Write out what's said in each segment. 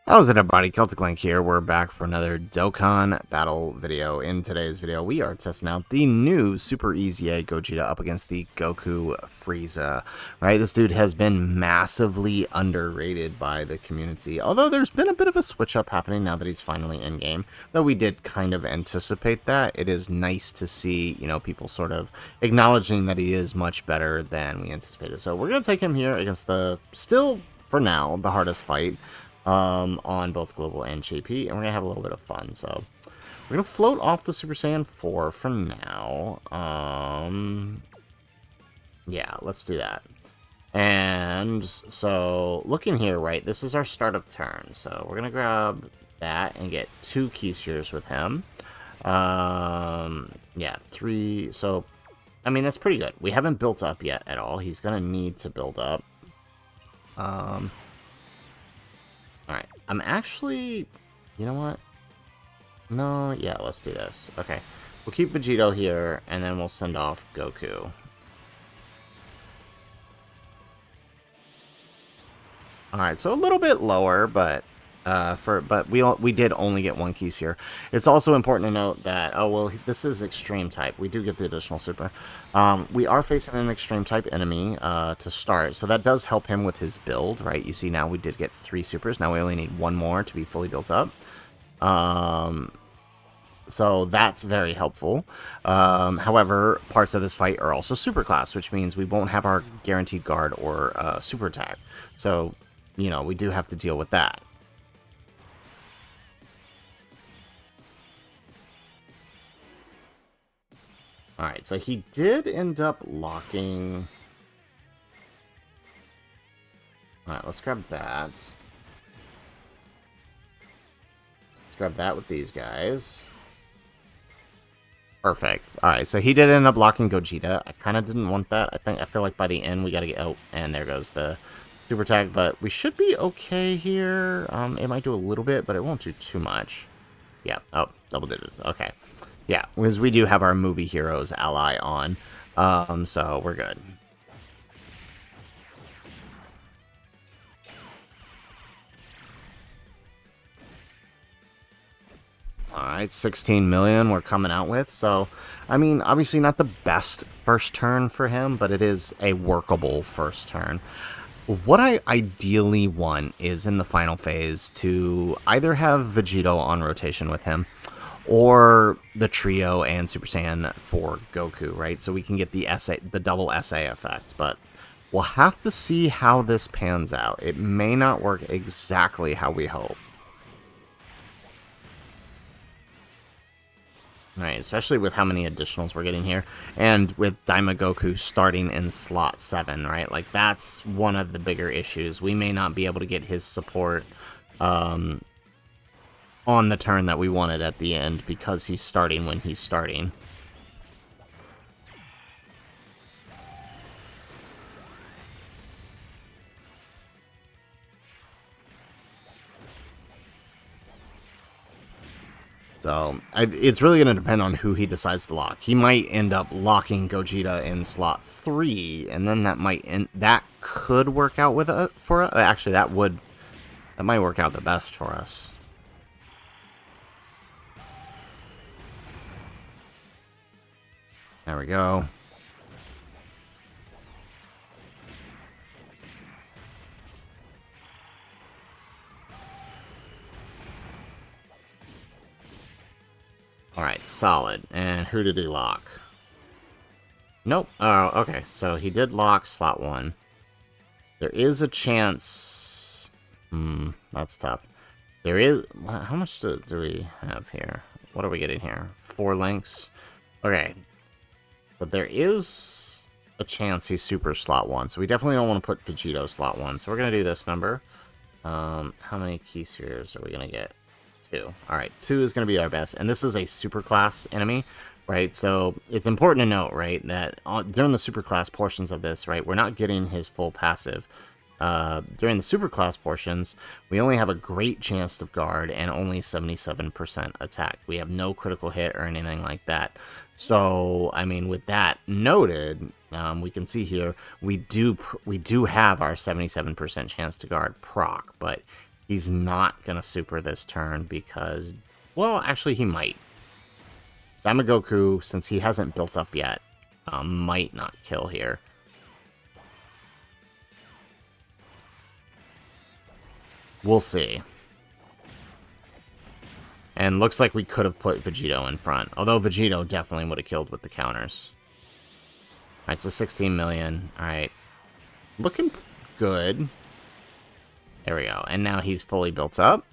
How's it, everybody? Celtic Link here. We're back for another Dokkan battle video. In today's video, we are testing out the new Super EZA Gogeta up against the Goku Frieza. Right, this dude has been massively underrated by the community, although there's been a bit of a switch up happening now that he's finally in game. Though we did kind of anticipate that. It is nice to see, people sort of acknowledging that he is much better than we anticipated. So we're gonna take him here against the still, for now, the hardest fight on both global and JP, and we're gonna have a little bit of fun. So we're gonna float off the Super Saiyan 4 for now. Yeah, let's do that. And so looking here, right, this is our start of turn, so we're gonna grab that and get 2 Keyseers with him. Yeah, 3. So I mean, that's pretty good. We haven't built up yet at all. He's gonna need to build up. Alright, I'm actually... You know what? No, yeah, let's do this. Okay, we'll keep Vegito here, and then we'll send off Goku. Alright, so a little bit lower, but... we did only get 1 keys here. It's also important to note that, this is extreme type. We do get the additional super. We are facing an extreme type enemy to start, so that does help him with his build, right? You see now we did get 3 supers. Now we only need 1 more to be fully built up. So that's very helpful. However, parts of this fight are also super class, which means we won't have our guaranteed guard or super attack. So, we do have to deal with that. Alright, so he did end up locking... Alright, let's grab that. Let's grab that with these guys. Perfect. Alright, so he did end up locking Gogeta. I kind of didn't want that. I feel like by the end we gotta get... Oh, and there goes the super attack, but we should be okay here. It might do a little bit, but it won't do too much. Yeah, oh, double digits. Okay. Yeah, because we do have our movie heroes ally on, so we're good. Alright, 16 million we're coming out with, so, I mean, obviously not the best first turn for him, but it is a workable first turn. What I ideally want is in the final phase to either have Vegito on rotation with him, or the trio and Super Saiyan for Goku, right? So we can get the double SA effect, but we'll have to see how this pans out. It may not work exactly how we hope. Right, especially with how many additionals we're getting here, and with Daima Goku starting in slot 7, right? Like, that's one of the bigger issues. We may not be able to get his support, on the turn that we wanted at the end because he's starting when he's starting. So, it's really going to depend on who he decides to lock. He might end up locking Gogeta in slot 3, and then that could work out for us. Actually, that might work out the best for us. There we go. Alright, solid. And who did he lock? Nope. Oh, okay. So he did lock slot 1. There is a chance... that's tough. There is... How much do we have here? What are we getting here? 4 links? Okay. But there is a chance he's super slot 1. So we definitely don't want to put Vegito slot 1. So we're going to do this number. How many Keyseers are we going to get? 2. Alright, 2 is going to be our best. And this is a super class enemy, right? So it's important to note, right, that during the super class portions of this, right, we're not getting his full passive. During the super class portions, we only have a great chance to guard and only 77% attack. We have no critical hit or anything like that. So, I mean, with that noted, we can see here we do have our 77% chance to guard proc, but He's not gonna super this turn because... Well, actually, he might. Daimagoku, since he hasn't built up yet, might not kill here. We'll see. And looks like we could have put Vegito in front. Although Vegito definitely would have killed with the counters. Alright, so 16 million. Alright. Looking good. There we go. And now he's fully built up.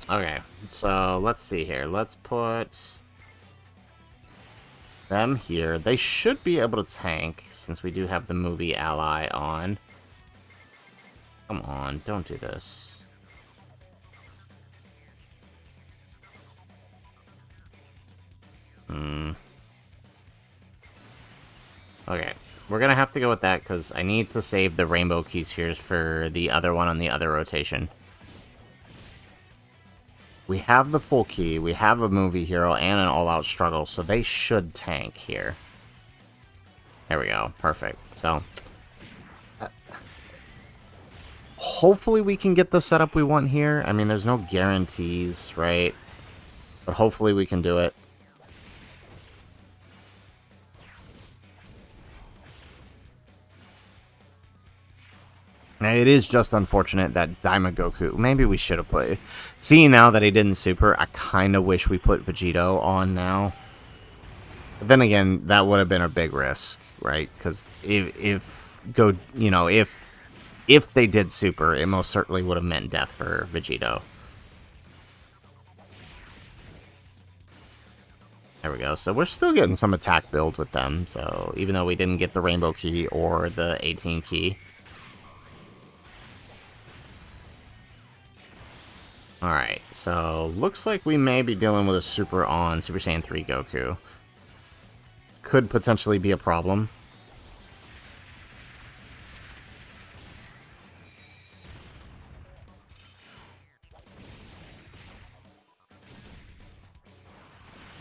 Okay, so let's see here. Let's put them here. They should be able to tank, since we do have the movie ally on. Come on, don't do this. Okay, we're gonna have to go with that, because I need to save the rainbow key spheres for the other one on the other rotation. We have the full key, we have a movie hero, and an all-out struggle, so they should tank here. There we go, perfect. So, hopefully we can get the setup we want here. I mean, there's no guarantees, right? But hopefully we can do it. It is just unfortunate that Daimagoku... Maybe we should have put... Seeing now that he didn't super, I kind of wish we put Vegito on now. But then again, that would have been a big risk, right? Because if they did super, it most certainly would have meant death for Vegito. There we go. So we're still getting some attack build with them. So even though we didn't get the rainbow key or the 18 key... Alright, so looks like we may be dealing with a super on Super Saiyan 3 Goku. Could potentially be a problem.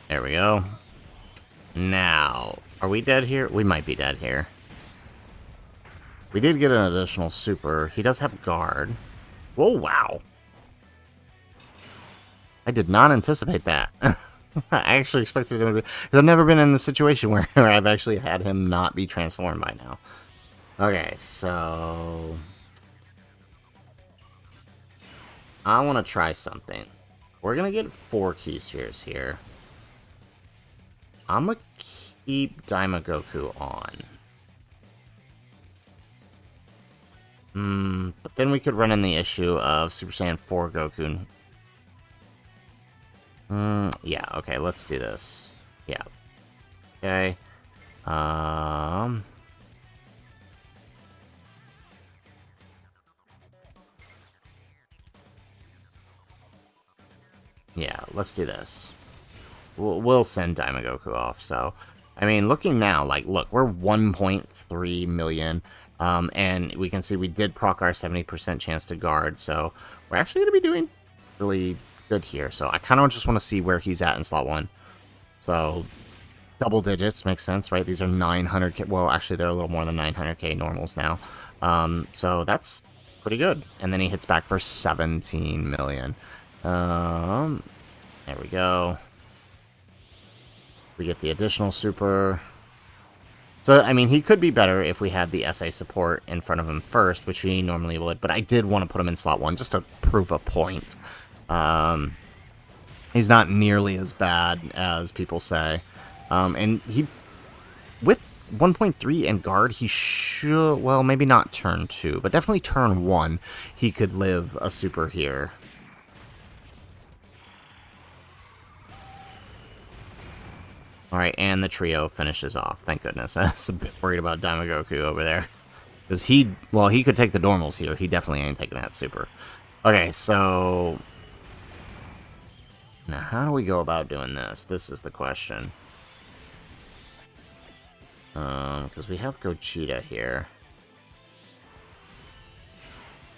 There we go. Now, are we dead here? We might be dead here. We did get an additional super. He does have guard. Whoa, wow. I did not anticipate that. I actually expected him to be... Because I've never been in a situation where I've actually had him not be transformed by now. Okay, so... I want to try something. We're going to get 4 key spheres here. I'm going to keep Daimagoku on. But then we could run in the issue of Super Saiyan 4 Goku. Yeah, okay, let's do this. Yeah. Okay. Yeah, let's do this. We'll send Daimagoku off, so... I mean, looking now, like, look, we're 1.3 million, and we can see we did proc our 70% chance to guard, so we're actually going to be doing really good here. So I kind of just want to see where he's at in slot 1. So double digits makes sense, right? These are 900k. Well, actually, they're a little more than 900k normals now. So that's pretty good. And then he hits back for 17 million. There we go. We get the additional super. So, I mean, he could be better if we had the SA support in front of him first, which we normally would, but I did want to put him in slot 1 just to prove a point. He's not nearly as bad as people say. And he, with 1.3 and guard, he should, well, maybe not turn 2, but definitely turn 1, he could live a super here. Alright, and the trio finishes off. Thank goodness. I was a bit worried about Daimagoku over there. Because he could take the normals here. He definitely ain't taking that super. Okay, so... Now, how do we go about doing this? This is the question. Because we have Gogeta here.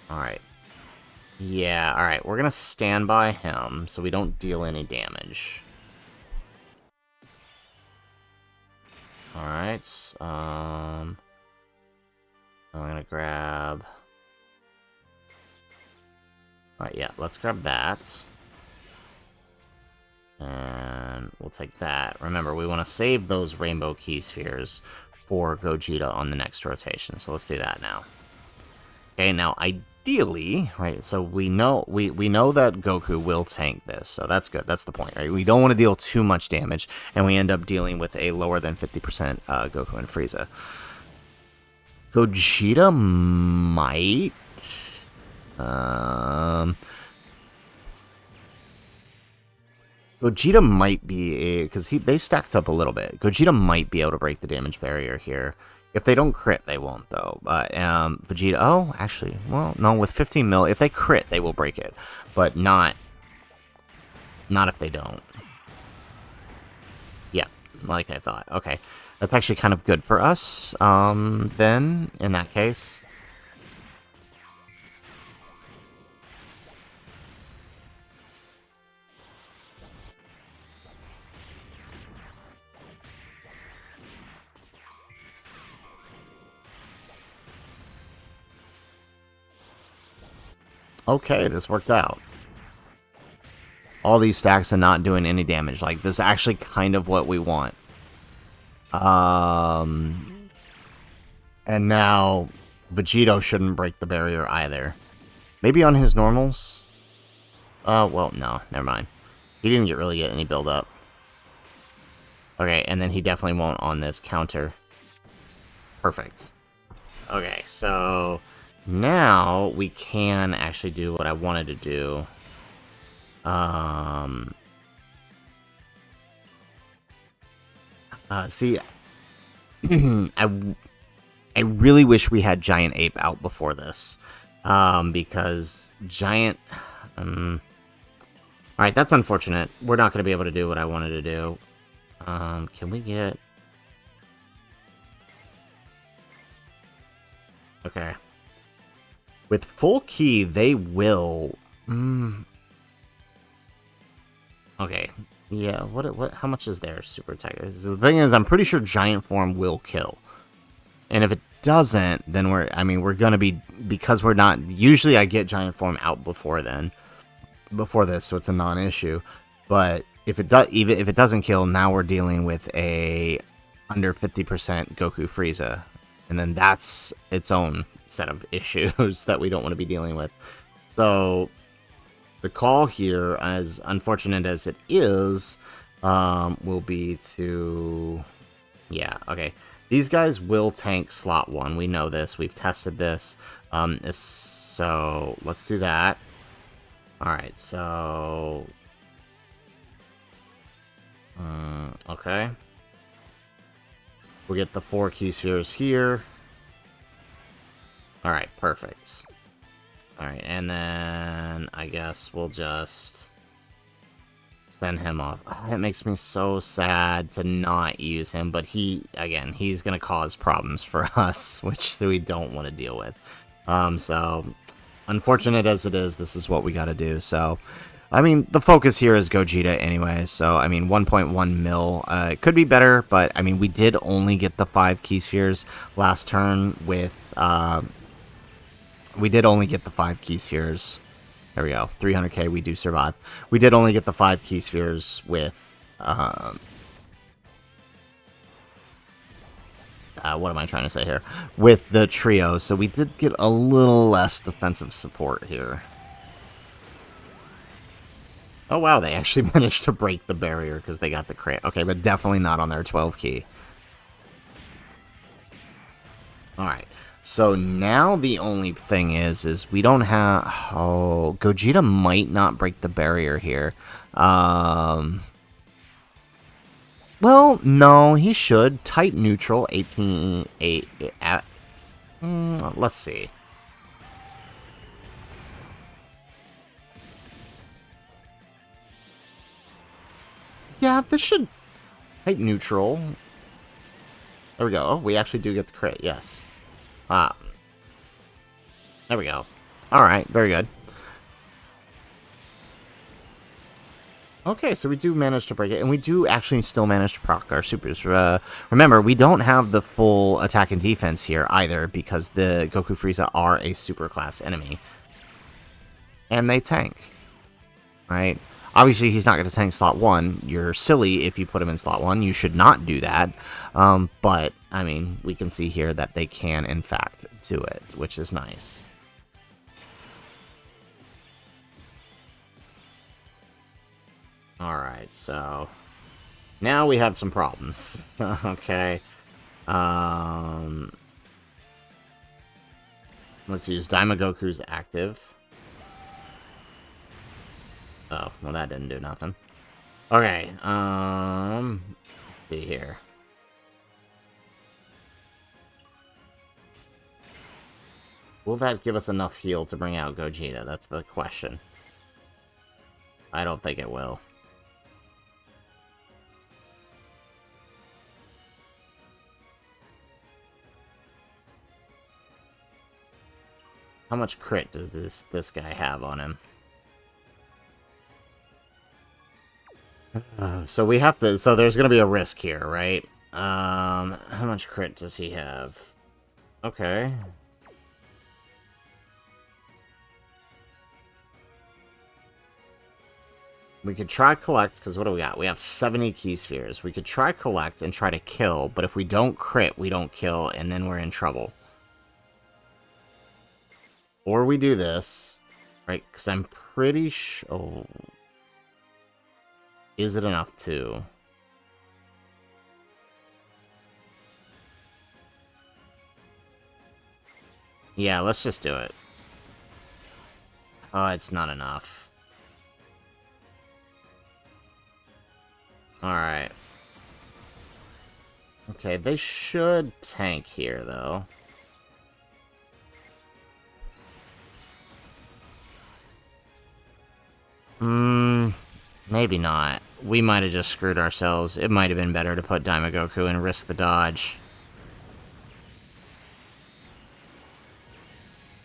Alright. Yeah, alright, we're gonna stand by him so we don't deal any damage. Alright, I'm gonna grab... Alright, yeah, let's grab that. And we'll take that. Remember, we want to save those rainbow key spheres for Gogeta on the next rotation, so let's do that now. Okay, now ideally, right, so we know that Goku will tank this, so that's good. That's the point, right? We don't want to deal too much damage, and we end up dealing with a lower than 50% Goku and Frieza. Gogeta might... Gogeta might be because they stacked up a little bit. Gogeta might be able to break the damage barrier here. If they don't crit, they won't though. But Vegeta, oh, actually, well, no, with 15 mil, if they crit, they will break it, but not if they don't. Yeah, like I thought. Okay, that's actually kind of good for us. Then in that case. Okay, this worked out. All these stacks are not doing any damage. Like, this is actually kind of what we want. And now Vegito shouldn't break the barrier either. Maybe on his normals? Well, no, never mind. He didn't really get any build up. Okay, and then he definitely won't on this counter. Perfect. Okay, so now we can actually do what I wanted to do. See, I really wish we had Giant Ape out before this, because Giant, alright, that's unfortunate. We're not going to be able to do what I wanted to do. Can we get... Okay. With full key, they will... Okay. Yeah, what? How much is their super attack? The thing is, I'm pretty sure Giant Form will kill. And if it doesn't, then we're gonna be... Because we're not... Usually I get Giant Form out before then. Before this, so it's a non-issue. But if it does, even if it doesn't kill, now we're dealing with a under 50% Goku Frieza, and then that's its own set of issues that we don't want to be dealing with. So the call here, as unfortunate as it is, will be to... Yeah, okay. These guys will tank slot 1. We know this. We've tested this. So let's do that. Alright, so... okay. We'll get the 4 key spheres here. Alright, perfect. Alright, and then I guess we'll just send him off. Oh, it makes me so sad to not use him, but again, he's gonna cause problems for us, which we don't want to deal with. So, unfortunate as it is, this is what we gotta do, so... I mean, the focus here is Gogeta anyway, so, I mean, 1.1 mil, it could be better, but, I mean, we did only get the 5 key spheres last turn with, we did only get the 5 key spheres. There we go, 300k, we do survive. We did only get the 5 key spheres with, what am I trying to say here? With the trio, so we did get a little less defensive support here. Oh wow, they actually managed to break the barrier because they got the crit. Okay, but definitely not on their 12 key. Alright, so now the only thing is we don't have... Oh, Gogeta might not break the barrier here. Well, no, he should. Type neutral, 18... let's see. Yeah, this should... Type neutral. There we go. Oh, we actually do get the crit, yes. There we go. Alright, very good. Okay, so we do manage to break it, and we do actually still manage to proc our supers. Remember, we don't have the full attack and defense here either, because the Goku Frieza are a super class enemy. And they tank, right? Obviously, he's not going to tank slot 1. You're silly if you put him in slot 1. You should not do that. But, I mean, we can see here that they can, in fact, do it, which is nice. Alright, so now we have some problems. Okay. Let's use Daimagoku's active. Oh, well that didn't do nothing. Okay, see here. Will that give us enough heal to bring out Gogeta? That's the question. I don't think it will. How much crit does this guy have on him? So we have to. So there's gonna be a risk here, right? How much crit does he have? Okay. We could try collect, because what do we got? We have 70 key spheres. We could try collect and try to kill, but if we don't crit, we don't kill, and then we're in trouble. Or we do this, right? Because I'm pretty sure... Oh. Is it enough to... Yeah, let's just do it. Oh, it's not enough. Alright. Okay, they should tank here, though. Maybe not. We might have just screwed ourselves. It might have been better to put Daimagoku and risk the dodge.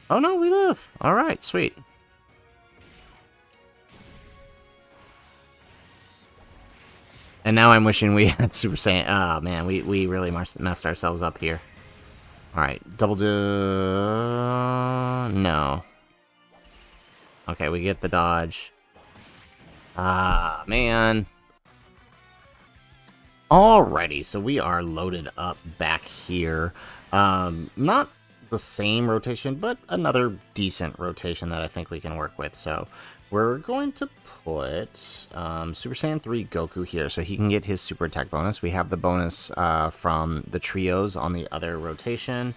Oh no, we live! Alright, sweet. And now I'm wishing we had Super Saiyan. Oh man, we really messed ourselves up here. Alright, double do... No. Okay, we get the dodge. Ah, man. Alrighty, so we are loaded up back here. Not the same rotation, but another decent rotation that I think we can work with. So we're going to put Super Saiyan 3 Goku here so he can get his super attack bonus. We have the bonus from the trios on the other rotation.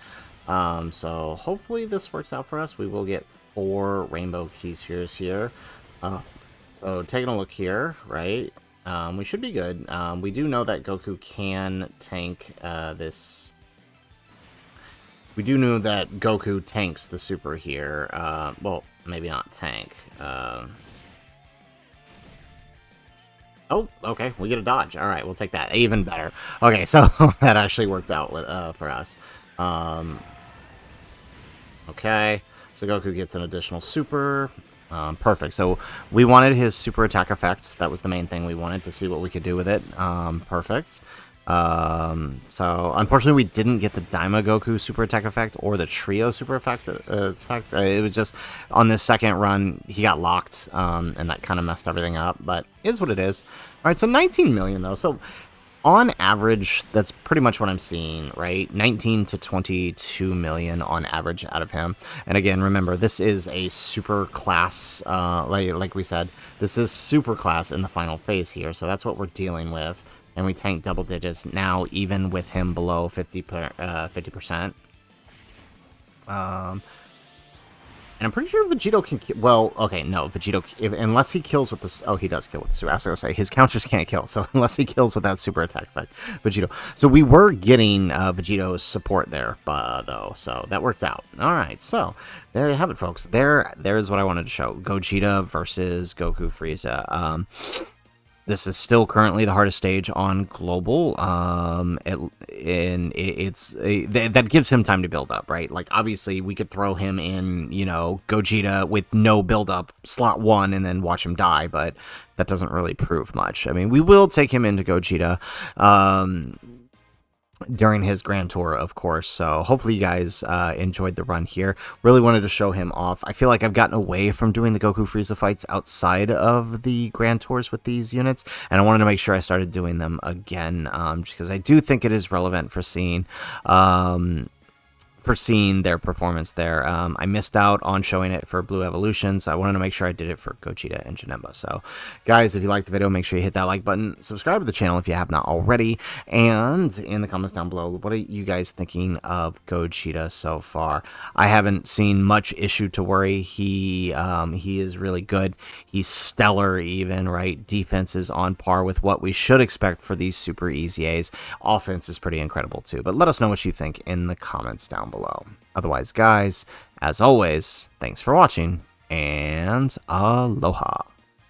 So hopefully this works out for us. We will get 4 rainbow key spheres here. So taking a look here, right, we should be good. We do know that Goku can tank this. We do know that Goku tanks the super here. Well, maybe not tank. Oh, okay, we get a dodge. All right, we'll take that. Even better. Okay, so that actually worked out with, for us. Okay, so Goku gets an additional super. Perfect. So we wanted his super attack effect. That was the main thing we wanted to see what we could do with it. Perfect. So unfortunately we didn't get the Daimagoku super attack effect or the trio super effect. It was just on this second run he got locked, and that kind of messed everything up. But it is what it is. All right, so 19 million though. So on average, that's pretty much what I'm seeing, right? 19 to 22 million on average out of him. And again, remember, this is a super class, like we said, this is super class in the final phase here. So that's what we're dealing with. And we tank double digits now, even with him below 50%. And I'm pretty sure Vegito can kill. Well, okay, no, Vegito, unless he kills with this. Oh, he does kill with the super. I was going to say, his counters can't kill, so unless he kills with that super attack effect, Vegito. So we were getting Vegito's support there, though, so that worked out. All right, so there you have it, folks. There's what I wanted to show. Gogeta versus Goku Frieza. This is still currently the hardest stage on Global. That gives him time to build up, right? Like, obviously, we could throw him in, you know, Gogeta with no build up, slot 1, and then watch him die, but that doesn't really prove much. I mean, we will take him into Gogeta during his Grand Tour, of course. So hopefully you guys enjoyed the run here. Really wanted to show him off. I feel like I've gotten away from doing the Goku Frieza fights outside of the Grand Tours with these units, and I wanted to make sure I started doing them again, because I do think it is relevant for seeing their performance there. I missed out on showing it for Blue Evolution, so I wanted to make sure I did it for Gogeta and Janemba. So, guys, if you liked the video, make sure you hit that like button, subscribe to the channel if you have not already, and in the comments down below, what are you guys thinking of Gogeta so far? I haven't seen much issue to worry. He is really good. He's stellar even, right? Defense is on par with what we should expect for these super EZAs. Offense is pretty incredible too, but let us know what you think in the comments down below. Otherwise, guys, as always, thanks for watching, and aloha.